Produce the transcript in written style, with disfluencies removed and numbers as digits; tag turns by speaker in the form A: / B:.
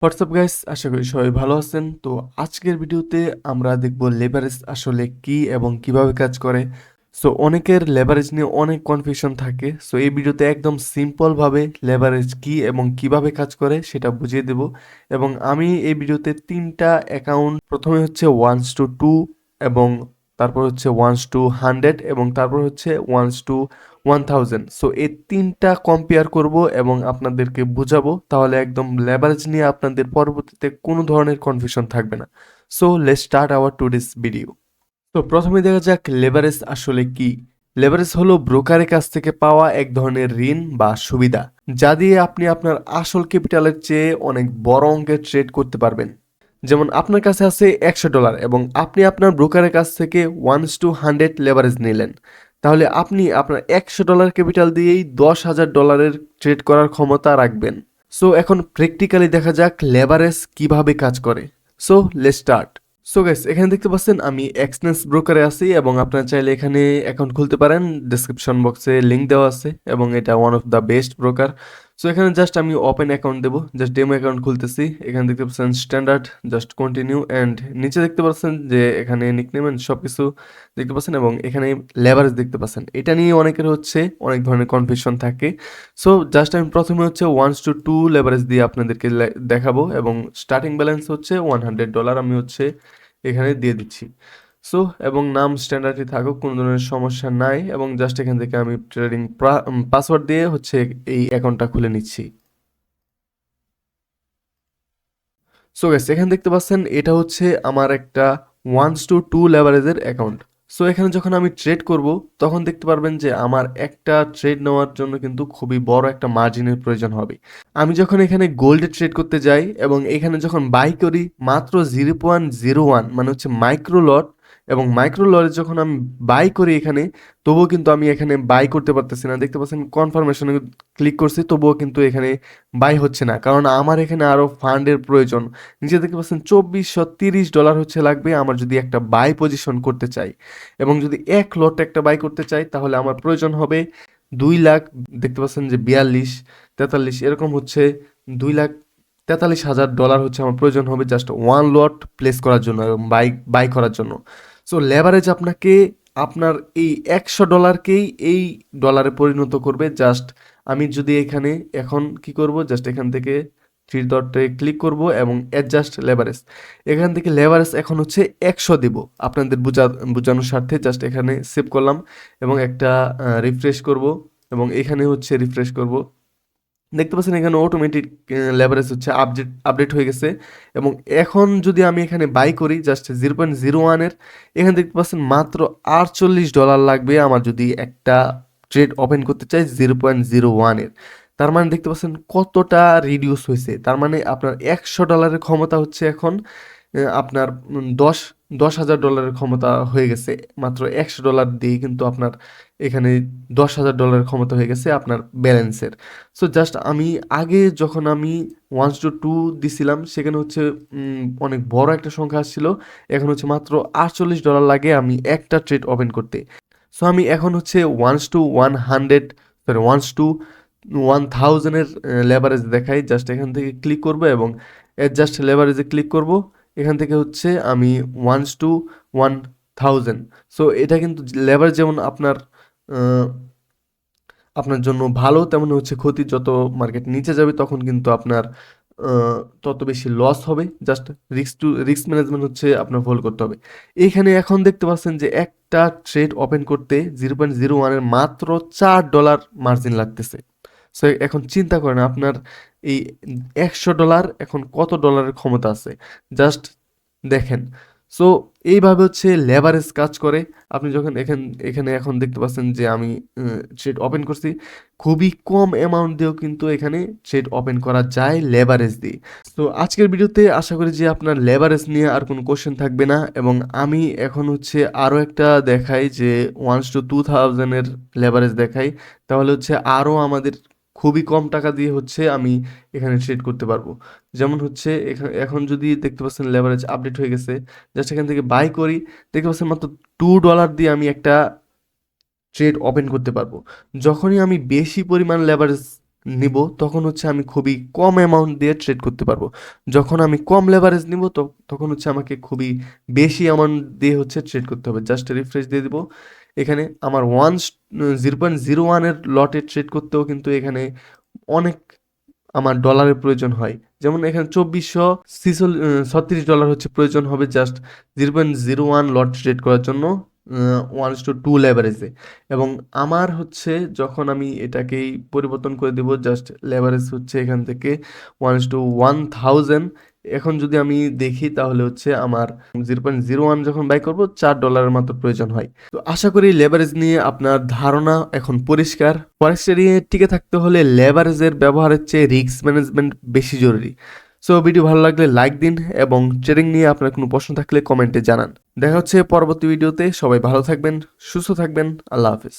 A: WhatsApp guys, আশা করি সবাই ভালো আছেন। তো আজকের ভিডিওতে আমরা দেখব লেভারেজ আসলে কি এবং কিভাবে কাজ করে। সো অনেকের লেভারেজ নিয়ে অনেক কনফিউশন থাকে। সো এই ভিডিওতে একদম সিম্পলভাবে লেভারেজ কি এবং কিভাবে কাজ করে সেটা বুঝিয়ে দেব। এবং আমি এই ভিডিওতে তিনটা অ্যাকাউন্ট, প্রথমে হচ্ছে 1:2 এবং তারপর হচ্ছে 1:100 এবং তারপর হচ্ছে 1:1000। সো এই তিনটা কম্পেয়ার করব এবং আপনাদেরকে বুঝাবো, তাহলে একদম লেভারেজ নিয়ে আপনাদের পরবর্তীতে কোনো ধরনের কনফিউশন থাকবে না। So let's start our today's video. তো প্রথমে দেখা যাক লেভারেজ আসলে কি। লেভারেজ হলো ব্রোকারের কাছ থেকে পাওয়া এক ধরনের ঋণ বা সুবিধা, যা দিয়ে আপনি আপনার আসল ক্যাপিটালের চেয়ে অনেক বড় অঙ্কের ট্রেড করতে পারবেন। যেমন আপনার কাছে আছে $100 এবং আপনি আপনার ব্রোকারের কাছ থেকে 1:100 লেভারেজ নিলেন, তাহলে আপনি আপনার $100 ক্যাপিটাল দিয়েই $10,000 ট্রেড করার ক্ষমতা রাখবেন। সো এখন প্র্যাকটিক্যালি দেখা যাক লেভারেজ কিভাবে কাজ করে। So let's start. So guys, এখানে দেখতে পাচ্ছেন আমি এক্সচেঞ্জ ব্রোকারে আছি এবং আপনারা চাইলে এখানে অ্যাকাউন্ট খুলতে পারেন। ডেসক্রিপশন বক্সে লিংক দেওয়া আছে এবং এটা one of the best broker. So এখানে জাস্ট আমি ওপেন অ্যাকাউন্ট দেবো, জাস্ট ডেমো অ্যাকাউন্ট খুলতেছি। এখানে দেখতে পাচ্ছেন স্ট্যান্ডার্ড, জাস্ট কন্টিনিউ অ্যান্ড নিচে দেখতে পাচ্ছেন যে এখানে নিকনেম এন্ড সব কিছু দেখতে পাচ্ছেন এবং এখানে লেভারেজ দেখতে পাচ্ছেন। এটা নিয়ে অনেকের হচ্ছে অনেক ধরনের কনফিউশন থাকে। সো জাস্ট আমি প্রথমে হচ্ছে 1:2 লেভারেজ দিয়ে আপনাদেরকে দেখাবো এবং স্টার্টিং ব্যালেন্স হচ্ছে $100 আমি হচ্ছে এখানে দিয়ে দিচ্ছি। সো এবং নাম স্ট্যান্ডার্ডই থাকুক, কোনো ধরনের সমস্যা নাই এবং জাস্ট এখান থেকে আমি ট্রেডিং পাসওয়ার্ড দিয়ে হচ্ছে এই অ্যাকাউন্টটা খুলে নিচ্ছি। সো গাইস, এখানে দেখতে পাচ্ছেন এটা হচ্ছে আমার একটা 1:2 লেভারেজের অ্যাকাউন্ট। সো এখানে যখন আমি ট্রেড করব তখন দেখতে পারবেন যে আমার একটা ট্রেড নেওয়ার জন্য কিন্তু খুবই বড় একটা মার্জিনের প্রয়োজন হবে। আমি যখন এখানে গোল্ডে ট্রেড করতে যাই এবং এখানে যখন বাই করি মাত্র 0.01 মানে হচ্ছে মাইক্রো লট, এবং মাইক্রো লটে যখন আমি বাই করি এখানে, তবুও কিন্তু আমি এখানে বাই করতে পারতেছি না। দেখতে পাচ্ছেন কনফার্মেশনে ক্লিক করছি, তবুও কিন্তু এখানে বাই হচ্ছে না, কারণ আমার এখানে আরও ফান্ডের প্রয়োজন। নিচে দেখতে পাচ্ছেন $2430 হচ্ছে লাগবে আমার যদি একটা বাই পজিশন করতে চাই, এবং যদি 1 লট একটা বাই করতে চাই তাহলে আমার প্রয়োজন হবে 2 লাখ। দেখতে পাচ্ছেন যে 42, 43 এরকম হচ্ছে, $2,43,000 হচ্ছে আমার প্রয়োজন হবে জাস্ট 1 লট প্লেস করার জন্য এবং বাই বাই করার জন্য। সো লেভারেজ আপনাকে আপনার এই $100কেই এই ডলারে পরিণত করবে। জাস্ট আমি যদি এখানে এখন কি করব, জাস্ট এখান থেকে থ্রি ডটে ক্লিক করব এবং অ্যাডজাস্ট লেভারেজ, এখান থেকে লেভারেজ এখন হচ্ছে 100 দিব আপনাদের বোঝানোর স্বার্থে। জাস্ট এখানে সেভ করলাম এবং একটা রিফ্রেশ করব এবং এখানে হচ্ছে রিফ্রেশ করব। দেখতে পাচ্ছেন এখানে অটোমেটিক লেভারেজ হচ্ছে আপডেট হয়ে গেছে। এবং এখন যদি আমি এখানে বাই করি জাস্ট 0.01-এর, এখানে দেখতে পাচ্ছেন মাত্র $48 লাগবে আমার যদি একটা ট্রেড ওপেন করতে চাই 0.01-এর। তার মানে দেখতে পাচ্ছেন কতটা রিডিউস হয়েছে। তার মানে আপনার $100 ক্ষমতা হচ্ছে এখন আপনার দশ $10,000 ক্ষমতা হয়ে গেছে। মাত্র $100 দিয়ে কিন্তু আপনার এখানে $10,000 ক্ষমতা হয়ে গেছে আপনার ব্যালেন্সের। সো জাস্ট আমি আগে যখন আমি 1:2 দিছিলাম সেখানে হচ্ছে অনেক বড় একটা সংখ্যা আসছিল। এখন হচ্ছে মাত্র $48 লাগে আমি একটা ট্রেড ওপেন করতে। সো আমি এখন হচ্ছে 1:100, সরি 1:1000 এর লেভারেজ দেখাই। জাস্ট এখান থেকে ক্লিক করব এবং অ্যাডজাস্ট লেভারেজে ক্লিক করব। এখান থেকে হচ্ছে আমি 1:1000। সো এটা কিন্তু লেভারেজ যেমন আপনার আপনার জন্য ভালো তেমন হচ্ছে ক্ষতি। যত মার্কেট নিচে যাবে তখন কিন্তু আপনার তত বেশি লস হবে। জাস্ট রিস্ক ম্যানেজমেন্ট হচ্ছে আপনার ফলো করতে হবে। এইখানে এখন দেখতে পাচ্ছেন যে একটা ট্রেড ওপেন করতে 0.01-এর মাত্র $4 মার্জিন লাগতেছে। সো এখন চিন্তা করেন আপনার এই $100 এখন কত ডলারের ক্ষমতা আছে, জাস্ট দেখেন। সো এইভাবে হচ্ছে লেভারেজ কাজ করে। আপনি যখন এখানে এখন দেখতে পাচ্ছেন যে আমি ট্রেড ওপেন করছি, খুবই কম অ্যামাউন্ট দিয়েও কিন্তু এখানে ট্রেড ওপেন করা যায় লেভারেজ দিয়ে। তো আজকের ভিডিওতে আশা করি যে আপনার লেভারেজ নিয়ে আর কোনো কোশ্চেন থাকবে না। এবং আমি এখন হচ্ছে আরও একটা দেখাই যে 1:2000-এর লেভারেজ দেখাই, তাহলে হচ্ছে আরও আমাদের খুবই কম টাকা দিয়ে হচ্ছে আমি এখানে ট্রেড করতে পারবো। যেমন হচ্ছে এখন যদি দেখতে পাচ্ছেন লেভারেজ আপডেট হয়ে গেছে, জাস্ট এখান থেকে বাই করি, দেখতে পাচ্ছেন মাত্র $2 দিয়ে আমি একটা ট্রেড ওপেন করতে পারবো। যখনই আমি বেশি পরিমাণ লেভারেজ নিব তখন হচ্ছে আমি খুবই কম অ্যামাউন্ট দিয়ে ট্রেড করতে পারবো। যখন আমি কম লেভারেজ নিব তখন হচ্ছে আমাকে খুবই বেশি অ্যামাউন্ট দিয়ে হচ্ছে ট্রেড করতে হবে। জাস্ট রিফ্রেশ দিয়ে দিব। এখানে আমার 0.01-এর লটে ট্রেড করতেও কিন্তু এখানে অনেক আমার ডলারের প্রয়োজন হয়। যেমন এখানে $2436 হচ্ছে প্রয়োজন হবে জাস্ট 0.01 লট ট্রেড করার জন্য 1:2 লেভারেজে। এবং আমার হচ্ছে যখন আমি এটাকেই পরিবর্তন করে দেব, জাস্ট লেভারেজ হচ্ছে এখান থেকে 1:1000। এখন যদি আমি দেখি তাহলে হচ্ছে আমার 0.01 যখন বাই করবো $4 মাত্র প্রয়োজন হয়। তো আশা করি লেভারেজ নিয়ে আপনার ধারণা এখন পরিষ্কার। ফরেক্সে নিয়ে টিকে থাকতে হলে লেভারেজের ব্যবহারের চেয়ে রিস্ক ম্যানেজমেন্ট বেশি জরুরি। সো ভিডিও ভালো লাগলে লাইক দিন এবং ট্রেডিং নিয়ে আপনার কোনো প্রশ্ন থাকলে কমেন্টে জানান। দেখা হচ্ছে পরবর্তী ভিডিওতে। সবাই ভালো থাকবেন, সুস্থ থাকবেন। আল্লাহ হাফেজ।